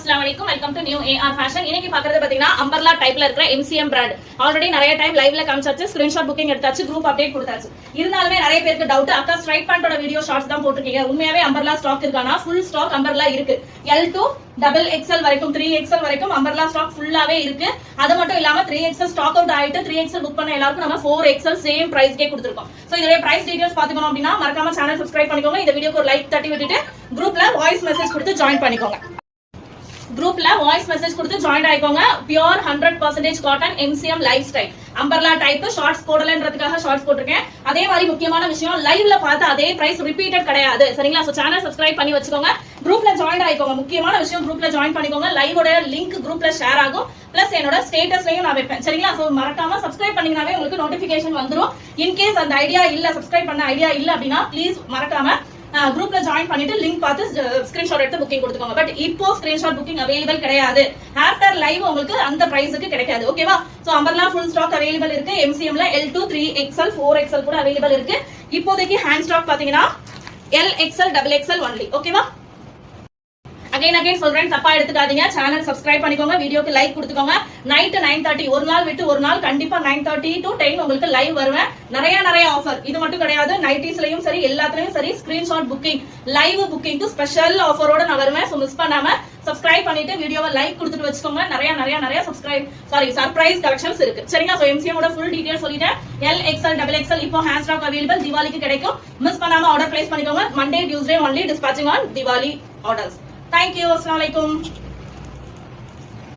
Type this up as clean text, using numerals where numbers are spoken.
अस्सलाम वालेकुम welcome to new AR fashion இன்னைக்கு பார்க்கிறது பாத்தீங்கன்னா அம்பர்லா டைப்ல இருக்கிற MCM பிராண்ட் ஆல்ரெடி நிறைய டைம் லைவ்ல காமிச்சாச்சு ஸ்கிரீன்ஷாட் புக்கிங் எடுத்தாச்சு குரூப் அப்டேட் கொடுத்தாச்சு இருந்தாலுமே நிறைய பேருக்கு டவுட் அக்கா ஸ்ட்ரைட் பேண்டோட வீடியோ ஷார்ட்ஸ் தான் போட்டுருக்கீங்க உண்மையாவே அம்பர்லா ஸ்டாக் இருக்கானா ஃபுல் ஸ்டாக் அம்பர்லா இருக்கு L2 டபுள் XL வரைக்கும் 3XL வரைக்கும் அம்பர்லா ஸ்டாக் ஃபுல்லாவே இருக்கு அது மட்டும் இல்லாம 3XL ஸ்டாக் அவுட் ஆயிட்டு 3XL புக் பண்ண எல்லாருக்கும் நம்ம 4XL சேம் பிரைஸ்க்கே கொடுத்திருக்கோம் சோ இதோட பிரைஸ் டீடைல்ஸ் பாத்துக்கணும் அப்படினா மறக்காம சேனல் சப்ஸ்கிரைப் பண்ணிக்கோங்க இந்த வீடியோக்கு ஒரு லைக் தட்டி விட்டுட்டு குரூப்ல வாய்ஸ் மெசேஜ் கொடுத்து ஜாயின் பண்ணிக்கோங்க ग्रुपல வாய்ஸ் மெசேஜ் கொடுத்து ஜாயின் ஆயிக்கோங்க pure 100% cotton MCM life style umbrella type shorts போடலன்றதுக்காக ஷார்ட்ஸ் போட்டுருக்கேன் அதே மாதிரி முக்கியமான விஷயம் லைவ்ல பார்த்த அதே பிரைஸ் ரிப்பீட்டட் கிடையாது சரிங்களா சோ சேனல் சப்ஸ்கிரைப் பண்ணி வச்சுக்கோங்க குரூப்ல ஜாயின் ஆயிக்கோங்க முக்கியமான விஷயம் குரூப்ல ஜாயின் பண்ணிக்கோங்க லைவோட லிங்க் குரூப்ல ஷேர் ஆகும் பிளஸ் என்னோட ஸ்டேட்டஸ்லயும் நான் வைப்பேன் சரிங்களா சோ மறக்காம சப்ஸ்கிரைப் பண்ணீங்கனாவே உங்களுக்கு நோட்டிபிகேஷன் வந்துரும் இன் கேஸ் அந்த ஐடியா இல்ல சப்ஸ்கிரைப் பண்ண ஐடியா இல்ல அப்படினா ப்ளீஸ் மறக்காம குரூப்ல ஜாயின் பண்ணிட்டு லிங்க் பார்த்து ஸ்கிரீன்ஷாட் எடுத்து புக்கிங் கொடுத்துக்கோங்க பட் இப்போ ஸ்கிரீன்ஷாட் புக்கிங் அவைலபிள் கிடையாது ஆஃப்டர் லைவ் உங்களுக்கு அந்த பிரைஸ்க்கு கிடைக்காது ஓகேவா so umbrella full stock available இருக்கு MCM ல L2 3XL 4XL கூட அவைலபிள் இருக்கு இப்போதைக்கு ஹேண்ட் ஸ்டாக் பாத்தீங்கன்னா LXL டபுள் XL ஒன்லி ஓகேவா அகைன் சொல்றேன் தப்பா எடுத்துக்காதீங்க சேனல் சப்ஸ்கிரைப் பண்ணிக்கோங்க வீடியோக்கு லைக் கொடுத்துக்கோங்க நைட் 9:30 ஒரு நாள் விட்டு ஒரு நாள் கண்டிப்பா 9:30 to 10 உங்களுக்கு லைவ் வருவேன் நிறைய ஆஃபர் இது மட்டும் கிடையாது நைட்டிஸ்லயும் சரி எல்லாத்துலயும் சரி ஸ்கிரீன்ஷாட் புக்கிங் லைவ் புக்கிங்க்கு ஸ்பெஷல் ஆஃபரோட நான் வருவேன் சோ மிஸ் பண்ணாம சப்ஸ்கிரைப் பண்ணிட்டு வீடியோவை லைக் கொடுத்துட்டு வச்சுக்கோங்க நிறைய சர்ப்ரைஸ் கலெக்ஷன்ஸ் இருக்கு சரிங்களா சோ MCM ஓட ஃபுல் டீடைல் சொல்லிட்டேன் LXL டபுள் XL இப்போ ஹேண்ட் ஸ்டாக் அவைலபிள் தீபாவளிக்கு கிடைக்கும் மிஸ் பண்ணாம ஆர்டர் பிளேஸ் பண்ணிக்கோங்க Monday Tuesday only dispatching on Deepavali orders Thank you. Assalamualaikum.